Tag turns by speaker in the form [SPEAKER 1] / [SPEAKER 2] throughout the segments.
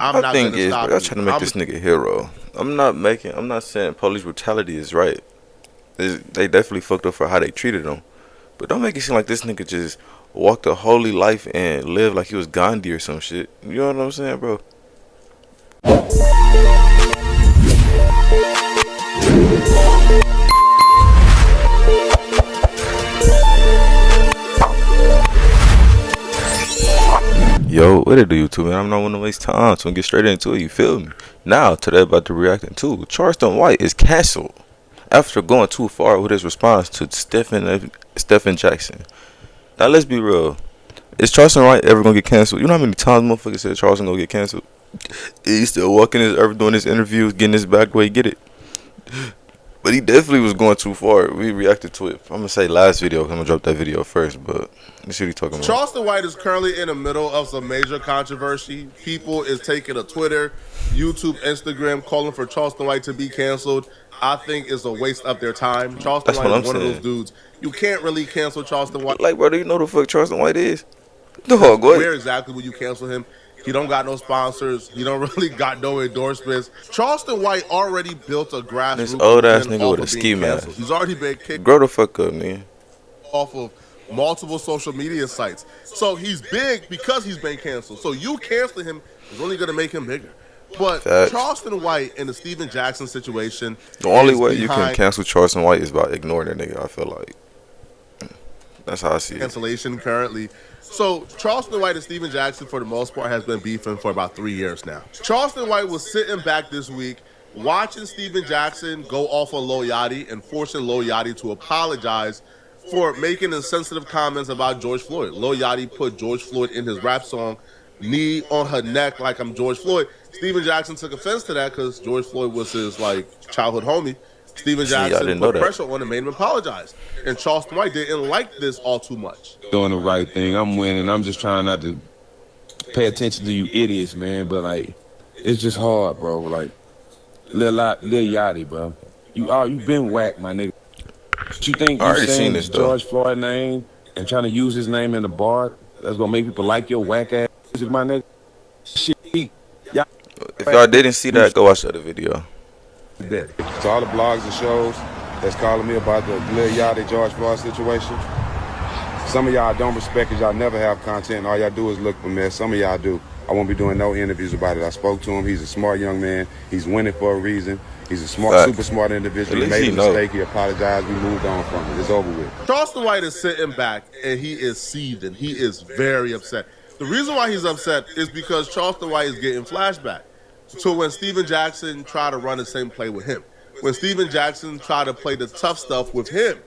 [SPEAKER 1] I'm
[SPEAKER 2] My
[SPEAKER 1] not
[SPEAKER 2] thing
[SPEAKER 1] gonna
[SPEAKER 2] is, bro,
[SPEAKER 1] stop
[SPEAKER 2] y'all
[SPEAKER 1] you.
[SPEAKER 2] trying to make
[SPEAKER 1] I'm
[SPEAKER 2] this nigga hero. I'm not saying police brutality is right. They definitely fucked up for how they treated him. But don't make it seem like this nigga just walked a holy life and lived like he was Gandhi or some shit. You know what I'm saying, bro? Yo, what it do, YouTube, man? I'm not want to waste time, so I'm get straight into it. You feel me? Now, today about to reacting to Charleston White is canceled after going too far with his response to Stephen Jackson. Now, let's be real. Is Charleston White ever gonna get canceled? You know how many times motherfuckers said Charleston gonna get canceled? He's still walking his ever doing his interviews, getting his back the way he get it. But he definitely was going too far. We reacted to it. I'm gonna say last video. I'm gonna drop that video first, but let's see what he talking about.
[SPEAKER 1] Charleston White is currently in the middle of some major controversy. People is taking to Twitter, YouTube, Instagram, calling for Charleston White to be canceled. I think it's a waste of their time. Charleston
[SPEAKER 2] That's
[SPEAKER 1] White
[SPEAKER 2] what
[SPEAKER 1] is
[SPEAKER 2] I'm
[SPEAKER 1] one of those
[SPEAKER 2] saying.
[SPEAKER 1] dudes. You can't really cancel Charleston White.
[SPEAKER 2] Like, bro, do you know the fuck Charleston White is?
[SPEAKER 1] Because
[SPEAKER 2] Dog, what?
[SPEAKER 1] where exactly will you cancel him? He don't got no sponsors. He don't really got no endorsements. Charleston White already built a
[SPEAKER 2] This
[SPEAKER 1] grassroots
[SPEAKER 2] old ass
[SPEAKER 1] movement
[SPEAKER 2] nigga
[SPEAKER 1] off
[SPEAKER 2] with a
[SPEAKER 1] of being
[SPEAKER 2] ski
[SPEAKER 1] canceled.
[SPEAKER 2] mask.
[SPEAKER 1] He's already been kicked
[SPEAKER 2] Grow the fuck up, man.
[SPEAKER 1] off of multiple social media sites. So he's big because he's been canceled. So you canceling him is only going to make him bigger. But
[SPEAKER 2] Facts.
[SPEAKER 1] Charleston White and the Stephen Jackson situation,
[SPEAKER 2] The only
[SPEAKER 1] is
[SPEAKER 2] way you can
[SPEAKER 1] behind
[SPEAKER 2] cancel Charleston White is by ignoring that nigga. I feel like that's how I see it.
[SPEAKER 1] cancellation currently. So Charleston White and Stephen Jackson, for the most part, has been beefing for about 3 years now. Charleston White was sitting back this week watching Stephen Jackson go off on Lil Yachty and forcing Lil Yachty to apologize for making insensitive comments about George Floyd. Lil Yachty put George Floyd in his rap song, "Knee on her neck like I'm George Floyd." Stephen Jackson took offense to that because George Floyd was his childhood homie. Stephen
[SPEAKER 2] See, I
[SPEAKER 1] Jackson
[SPEAKER 2] didn't know
[SPEAKER 1] put
[SPEAKER 2] that.
[SPEAKER 1] pressure on and made him apologize. And Charleston White didn't like this all too much.
[SPEAKER 3] Doing the right thing. I'm winning. I'm just trying not to pay attention to you idiots, man. But like, it's just hard, bro. Like, Lil Yachty, bro. You been whacked, my nigga. But you think
[SPEAKER 2] I
[SPEAKER 3] you
[SPEAKER 2] already seen
[SPEAKER 3] saying
[SPEAKER 2] this, though.
[SPEAKER 3] George Floyd name and trying to use his name in the bar that's gonna make people like your whack ass music, my nigga? Shit, y'all.
[SPEAKER 2] If y'all didn't see that, go watch the other video.
[SPEAKER 3] To all the blogs and shows that's calling me about the Lil Yachty George Floyd situation, some of y'all don't respect because y'all never have content. All y'all do is look for mess. Some of y'all do. I won't be doing no interviews about it. I spoke to him. He's a smart young man. He's winning for a reason. He's a smart, super smart individual. He made a mistake. He apologized. We moved on from it. It's over with.
[SPEAKER 1] Charleston White is sitting back and he is seething. He is very upset. The reason why he's upset is because Charleston White is getting flashback to when Stephen Jackson tried to run the same play with him. When Stephen Jackson tried to play the tough stuff with him.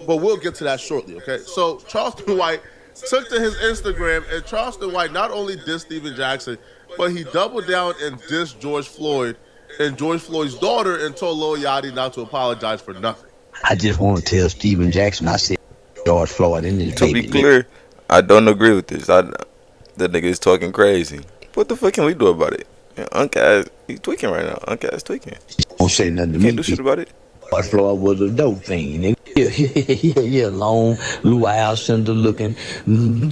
[SPEAKER 1] But we'll get to that shortly, okay? So Charleston White took to his Instagram, and Charleston White not only dissed Stephen Jackson, but he doubled down and dissed George Floyd and George Floyd's daughter and told Lil Yachty not to apologize for nothing.
[SPEAKER 4] I just want to tell Stephen Jackson, I said George Floyd in his baby.
[SPEAKER 2] To be clear, I don't agree with this. That nigga is talking crazy. What the fuck can we do about it? Yeah, Unc, he's tweaking right now. Unc is tweaking.
[SPEAKER 4] Don't say nothing to me.
[SPEAKER 2] Can't do shit about it.
[SPEAKER 4] George Floyd was a dope fiend, nigga. Yeah, long, blue eyes, cinder looking,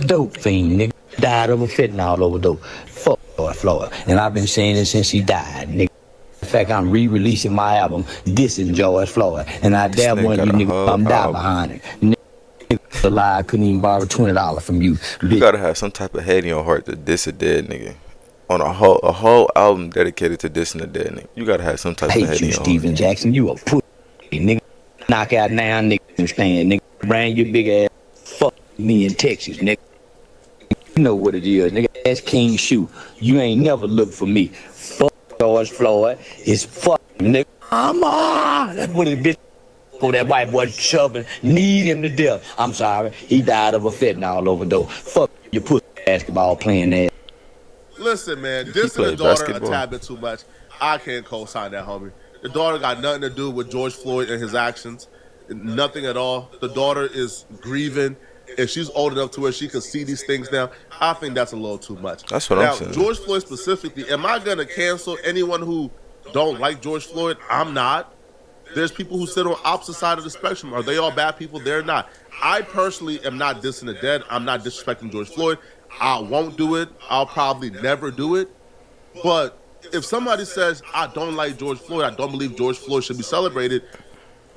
[SPEAKER 4] dope fiend, nigga. Died of a fentanyl overdose. Fuck George Floyd. And I've been saying it since he died, nigga. In fact, I'm re-releasing my album, dissing George Floyd. And I dare one of you niggas come die behind it. Nigga alive, couldn't even borrow $20 from you.
[SPEAKER 2] You gotta have some type of hate in your heart to diss a dead nigga. On a whole album dedicated to dissing a dead nigga. You gotta have some type of hate in your heart.
[SPEAKER 4] Stephen Jackson, you a pussy, nigga. Knock out now, nigga, stand, nigga. Bring your big ass, fuck me in Texas, nigga. You know what it is, nigga. That's King Shoe. You ain't never looked for me. Fuck George Floyd. It's fuck, nigga. Mama! That's what it bitch. For that white boy shoving, need him to death. I'm sorry, he died of a fentanyl overdose. Fuck your pussy basketball playing ass.
[SPEAKER 1] Listen, man, dissing the daughter a tad bit too much. I can't co-sign that, homie. The daughter got nothing to do with George Floyd and his actions. Nothing at all. The daughter is grieving. If she's old enough to where she can see these things now, I think that's a little too much.
[SPEAKER 2] That's what I'm saying.
[SPEAKER 1] Now, George Floyd specifically, am I going to cancel anyone who don't like George Floyd? I'm not. There's people who sit on opposite side of the spectrum. Are they all bad people? They're not. I personally am not dissing the dead. I'm not disrespecting George Floyd. I won't do it. I'll probably never do it. But if somebody says, I don't like George Floyd, I don't believe George Floyd should be celebrated,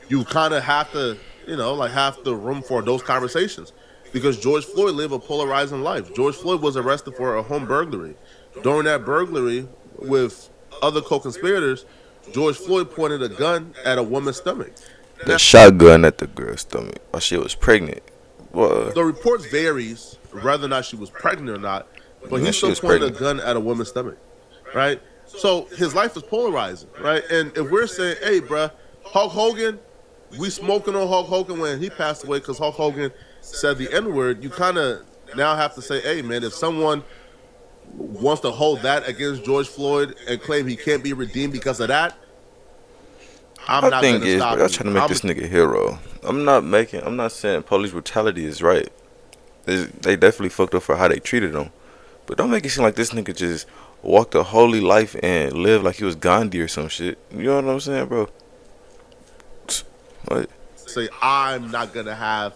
[SPEAKER 1] you kind of have to, like have the room for those conversations. Because George Floyd lived a polarizing life. George Floyd was arrested for a home burglary. During that burglary with other co-conspirators, George Floyd pointed a gun at a woman's stomach.
[SPEAKER 2] The shotgun at the girl's stomach. Oh, she was pregnant. What?
[SPEAKER 1] The reports varies whether or not she was pregnant or not, but he still pointed a gun at a woman's stomach, right? So his life is polarizing, right? And if we're saying, hey, bruh, Hulk Hogan, we smoking on Hulk Hogan when he passed away because Hulk Hogan said the N-word, you kind of now have to say, hey, man, if someone wants to hold that against George Floyd and claim he can't be redeemed because of that, I'm not going to stop.
[SPEAKER 2] I'm trying to make this nigga a hero. I'm not saying police brutality is right. They definitely fucked up for how they treated him. But don't make it seem like this nigga just walked a holy life and lived like he was Gandhi or some shit. You know what I'm saying, bro? What?
[SPEAKER 1] Say, I'm not going to have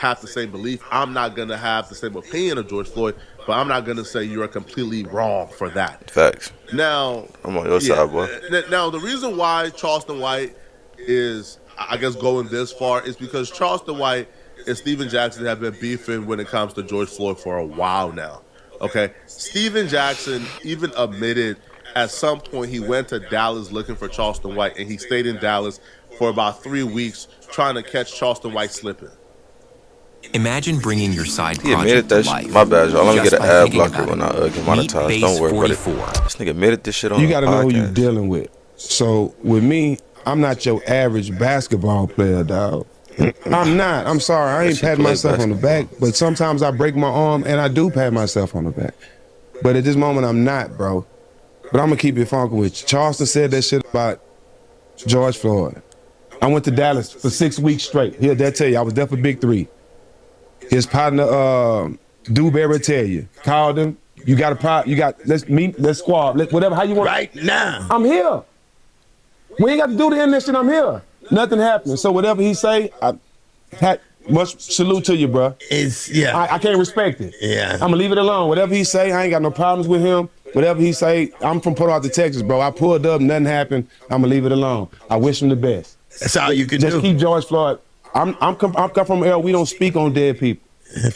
[SPEAKER 1] the same belief. I'm not going to have the same opinion of George Floyd, but I'm not going to say you're completely wrong for that.
[SPEAKER 2] Facts.
[SPEAKER 1] Now,
[SPEAKER 2] I'm on your side, boy.
[SPEAKER 1] Now, the reason why Charleston White is, I guess, going this far is because Charleston White and Stephen Jackson have been beefing when it comes to George Floyd for a while now. Okay? Stephen Jackson even admitted at some point he went to Dallas looking for Charleston White, and he stayed in Dallas for about 3 weeks trying to catch Charleston White slipping.
[SPEAKER 5] Imagine bringing your side
[SPEAKER 2] He
[SPEAKER 5] project
[SPEAKER 2] admitted
[SPEAKER 5] to
[SPEAKER 2] that
[SPEAKER 5] life.
[SPEAKER 2] shit. My bad, y'all. Let me get an
[SPEAKER 5] by
[SPEAKER 2] ad
[SPEAKER 5] thinking
[SPEAKER 2] blocker
[SPEAKER 5] about
[SPEAKER 2] when I get
[SPEAKER 5] Meet
[SPEAKER 2] monetized.
[SPEAKER 5] Base
[SPEAKER 2] Don't worry about it.
[SPEAKER 5] 44.
[SPEAKER 2] This nigga admitted this shit on
[SPEAKER 6] You
[SPEAKER 2] the
[SPEAKER 6] got to know who you're
[SPEAKER 2] podcast.
[SPEAKER 6] dealing with. So with me, I'm not your average basketball player, dog. I'm not. I'm sorry. I ain't patting myself on the back, but sometimes I break my arm and I do pat myself on the back. But at this moment, I'm not, bro. But I'm gonna keep it funky with you. Charleston said that shit about George Floyd. I went to Dallas for 6 weeks straight. He'll tell you, I was there for Big 3. His partner, Dewberry, tell you, called him. You got a problem? You got let's meet, let's squad, whatever. How you want?
[SPEAKER 7] Right now,
[SPEAKER 6] I'm here. We ain't got to do the internet shit. I'm here. Nothing happening. So whatever he say, much salute to you, bro. I can't respect it.
[SPEAKER 7] Yeah.
[SPEAKER 6] I'm gonna leave it alone. Whatever he say, I ain't got no problems with him. Whatever he say, I'm from Port Arthur, Texas, bro. I pulled up, nothing happened. I'm gonna leave it alone. I wish him the best.
[SPEAKER 7] That's all you can do.
[SPEAKER 6] Just keep George Floyd. I'm come from L. We don't speak on dead people.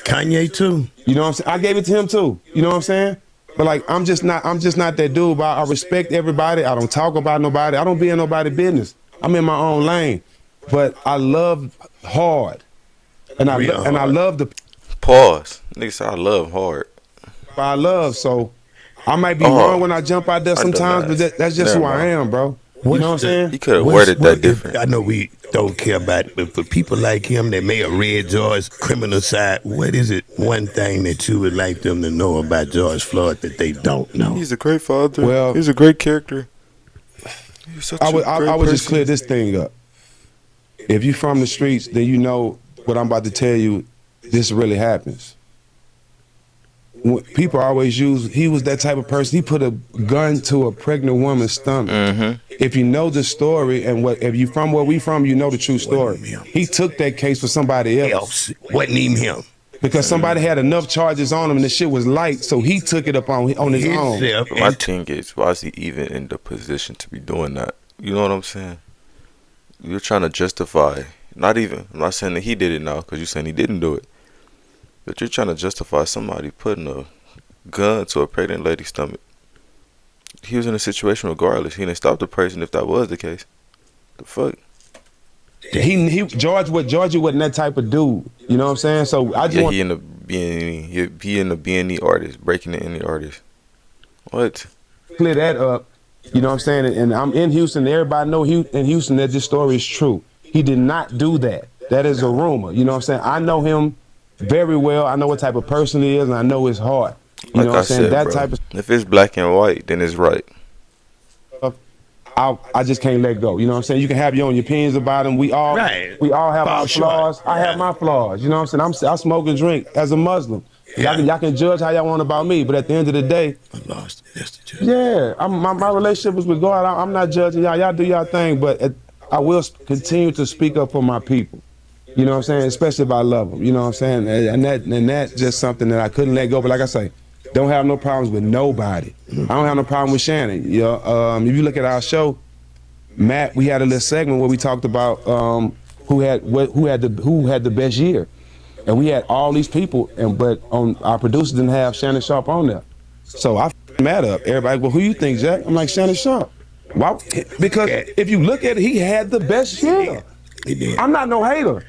[SPEAKER 7] Kanye too.
[SPEAKER 6] You know what I'm saying? I gave it to him too. You know what I'm saying? But like, I'm just not that dude. But I respect everybody. I don't talk about nobody. I don't be in nobody's business. I'm in my own lane. But I love hard, and I love the
[SPEAKER 2] Pause. Nigga said I love hard.
[SPEAKER 6] I love. So I might be wrong when I jump out there sometimes, but that's just who I am, bro. You know what I'm saying?
[SPEAKER 2] He could have worded that different.
[SPEAKER 7] I know we don't care about it, but for people like him that may have read George's criminal side, what is it one thing that you would like them to know about George Floyd that they don't know?
[SPEAKER 2] He's a great father.
[SPEAKER 6] Well,
[SPEAKER 2] he's a great character.
[SPEAKER 6] I would just clear this thing up. If you from the streets, then you know what I'm about to tell you. This really happens. People always use, he was that type of person. He put a gun to a pregnant woman's stomach.
[SPEAKER 2] Mm-hmm.
[SPEAKER 6] If you know the story, and if you from where we from, you know the true story. He took that case for somebody else.
[SPEAKER 7] Wasn't even him.
[SPEAKER 6] Because somebody had enough charges on him and the shit was light, so he took it up on his own.
[SPEAKER 2] My thing is, why is he even in the position to be doing that? You know what I'm saying? You're trying to justify, I'm not saying that he did it now, because you're saying he didn't do it. But you're trying to justify somebody putting a gun to a pregnant lady's stomach. He was in a situation regardless. He didn't stop the person if that was the case. The fuck?
[SPEAKER 6] George wasn't that type of dude. You know what I'm saying? So I just
[SPEAKER 2] he ended up being the artist, breaking the indie artist. What?
[SPEAKER 6] Clear that up. You know what I'm saying? And I'm in Houston. Everybody know in Houston that this story is true. He did not do that. That is a rumor. You know what I'm saying? I know him very well. I know what type of person he is, and I know his heart. You know what I'm saying? That type of.
[SPEAKER 2] If it's black and white, then it's right.
[SPEAKER 6] I just can't let go. You know what I'm saying? You can have your own opinions about him. We all have our flaws. I have my flaws. You know what I'm saying? I smoke and drink as a Muslim. Yeah. Y'all can judge how y'all want about me, but at the end of the day, my relationship is with God. I'm not judging y'all. Y'all do y'all thing, but I will continue to speak up for my people. You know what I'm saying? Especially if I love them. You know what I'm saying? And that's just something that I couldn't let go. But like I say, Don't have no problems with nobody. I don't have no problem with Shannon. If you look at our show, Matt, we had a little segment where we talked about who had the best year, and we had all these people, but on our producers didn't have Shannon Sharp on there. So I f***ed Matt up. Everybody, well, who you think, Jack? I'm like, Shannon Sharp. Why? Because if you look at it, he had the best year.
[SPEAKER 7] He did.
[SPEAKER 6] I'm not no hater.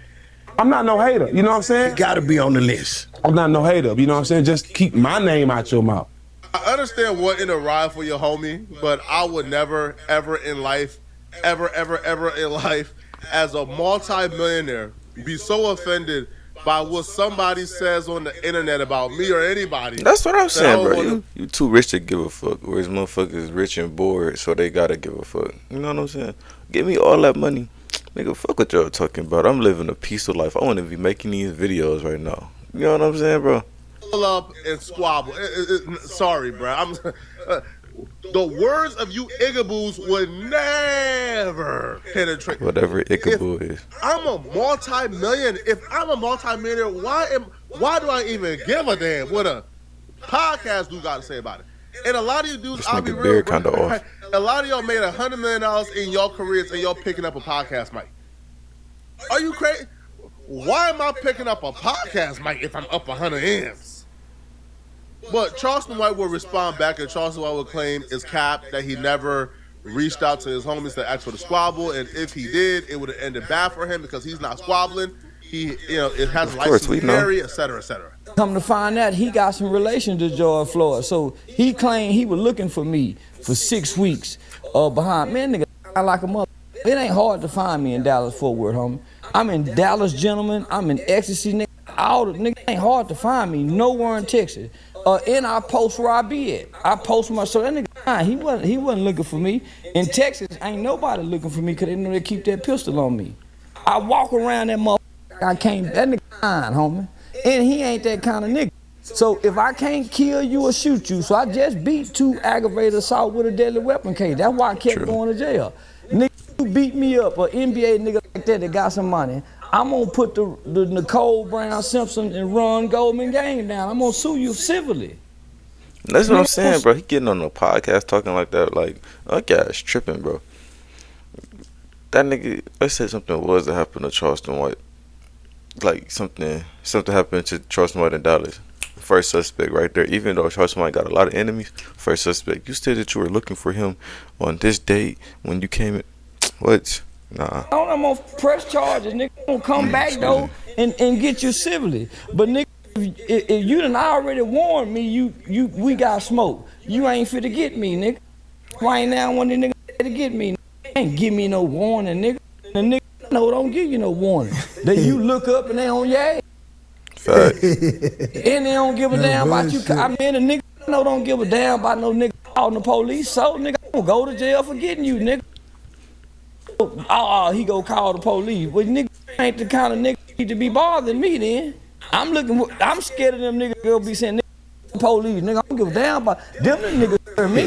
[SPEAKER 6] You know what I'm saying?
[SPEAKER 7] He got to be on the list.
[SPEAKER 6] I'm not no hater. You know what I'm saying? Just keep my name out your mouth.
[SPEAKER 1] I understand wanting to ride for your homie, but I would never, ever in life, ever in life, as a multi-millionaire, be so offended by what somebody says on the internet about me or anybody.
[SPEAKER 2] That's what I'm saying, bro. You too rich to give a fuck, whereas motherfuckers rich and bored, so they gotta give a fuck. You know what I'm saying? Give me all that money. Nigga, fuck what y'all talking about. I'm living a peaceful life. I want to be making these videos right now. You know what I'm saying, bro?
[SPEAKER 1] Pull up and squabble. Sorry, bro. The words of you igaboos would never penetrate.
[SPEAKER 2] Whatever igaboo is.
[SPEAKER 1] I'm a multi-millionaire. If I'm a multi-millionaire, why do I even give a damn what a podcast dude got to say about it? And a lot of you dudes,
[SPEAKER 2] This
[SPEAKER 1] I'll be
[SPEAKER 2] nigga
[SPEAKER 1] real,
[SPEAKER 2] beard kinda off.
[SPEAKER 1] a lot of y'all made $100 million in your careers and y'all picking up a podcast mic. Are you crazy? Why am I picking up a podcast mic if I'm up 100 M's? But Charleston White will respond back, and Charleston White will claim it's cap that he never reached out to his homies to ask for the squabble, and if he did, it would have ended bad for him because he's not squabbling. It has license to carry, et cetera, et cetera.
[SPEAKER 8] Come to find out, he got some relation to George Floyd. So he claimed he was looking for me for 6 weeks behind. Man, nigga, I like a mother. It ain't hard to find me in Dallas, Fort Worth, homie. I'm in Dallas, gentlemen. I'm in Ecstasy, nigga. All the nigga ain't hard to find me nowhere in Texas. And I post where I be at. I post my, so that nigga, he wasn't looking for me. In Texas, ain't nobody looking for me because they know they keep that pistol on me. I walk around that motherfucker. That nigga fine, homie. And he ain't that kind of nigga. So if I can't kill you or shoot you, so I just beat 2 aggravated assault with a deadly weapon case. That's why I kept going to jail. Nigga, you beat me up, or NBA nigga like that got some money, I'm gonna put the Nicole Brown Simpson and Ron Goldman game down. I'm gonna sue you civilly.
[SPEAKER 2] That's what I'm saying, bro. He getting on the podcast talking like that, like, that guy's tripping, bro. That nigga, let's say something was to happen to Charleston White. Like, something happened to Charleston White in Dallas. First suspect right there. Even though Charleston White got a lot of enemies, first suspect. You said that you were looking for him on this date when you came in. What? Nah.
[SPEAKER 8] I'm gonna press charges, nigga. I'm gonna come back, though, and get you civilly. But, nigga, if you done already warned me, we got smoke. You ain't fit to get me, nigga. Right now, when the nigga to get me, nigga, ain't give me no warning, nigga. The nigga no don't give you no warning. Then you look up and they on your ass.
[SPEAKER 2] Fact.
[SPEAKER 8] And they don't give a damn about you. I mean, the nigga don't give a damn about no nigga calling the police. So, nigga, I'm gonna go to jail for getting you, nigga. He go call the police. Well, nigga ain't the kind of nigga need to be bothering me then. I'm scared of them niggas gonna be saying, nigga, police, nigga, I don't give a damn about them niggas scare me.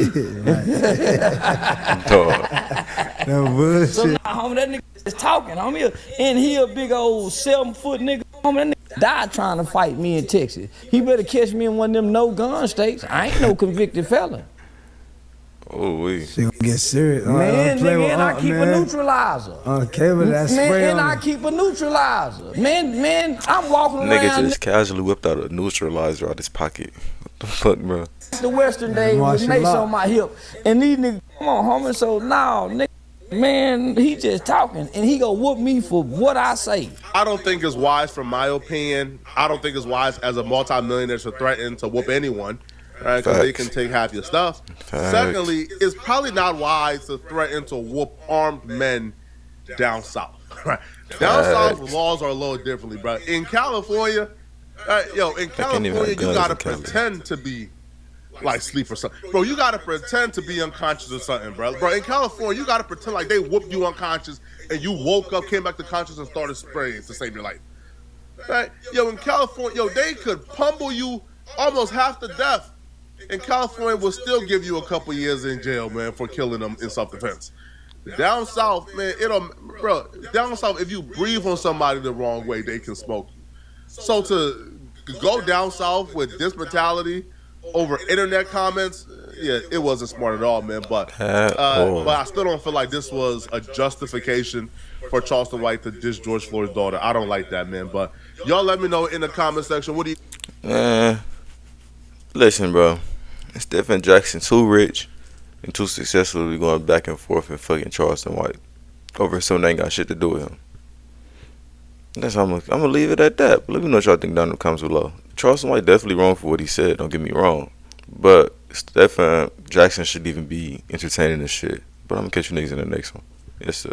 [SPEAKER 9] No bullshit.
[SPEAKER 8] So now, homie, that nigga is talking, homie. And he a big old 7-foot nigga. Homie, that nigga died trying to fight me in Texas. He better catch me in one of them no-gun states. I ain't no convicted felon.
[SPEAKER 2] Oh, we.
[SPEAKER 9] She gonna get serious.
[SPEAKER 8] Man, nigga, and I keep a neutralizer.
[SPEAKER 9] Okay, but that spray
[SPEAKER 8] man, and
[SPEAKER 9] on
[SPEAKER 8] I keep a neutralizer. Man, I'm walking around.
[SPEAKER 2] Nigga just casually whipped out a neutralizer out his pocket. What the fuck, bro?
[SPEAKER 8] The Western days with mace on my hip. And these niggas, come on, homie. So now, nigga, man, he just talking. And he gonna whoop me for what I say.
[SPEAKER 1] I don't think it's wise, from my opinion. I don't think it's wise as a multi-millionaire to threaten to whoop anyone. Right, because they can take half your stuff.
[SPEAKER 2] Facts.
[SPEAKER 1] Secondly, it's probably not wise to threaten to whoop armed men down south. Right, down south laws are a little differently, bro. In California, in California you gotta pretend to be like sleep or something, bro. You gotta pretend to be unconscious or something, bro. Bro, in California you gotta pretend like they whooped you unconscious and you woke up, came back to conscious, and started spraying to save your life. Right, in California, they could pummel you almost half to death. And California will still give you a couple years in jail, man, for killing them in self-defense. Down south, man, down south, if you breathe on somebody the wrong way, they can smoke you. So to go down south with this mentality over internet comments, yeah, it wasn't smart at all, man.
[SPEAKER 2] At all.
[SPEAKER 1] But I still don't feel like this was a justification for Charleston White to diss George Floyd's daughter. I don't like that, man. But y'all let me know in the comment section. What do you?
[SPEAKER 2] Man, listen, bro. Stephen Jackson too rich and too successful to be going back and forth and fucking Charleston White over something that ain't got shit to do with him. That's how I'm gonna leave it at that. But let me know what y'all think down in the comments below. Charleston White definitely wrong for what he said. Don't get me wrong, but Stephen Jackson shouldn't even be entertaining this shit. But I'm gonna catch you niggas in the next one. Yes, sir.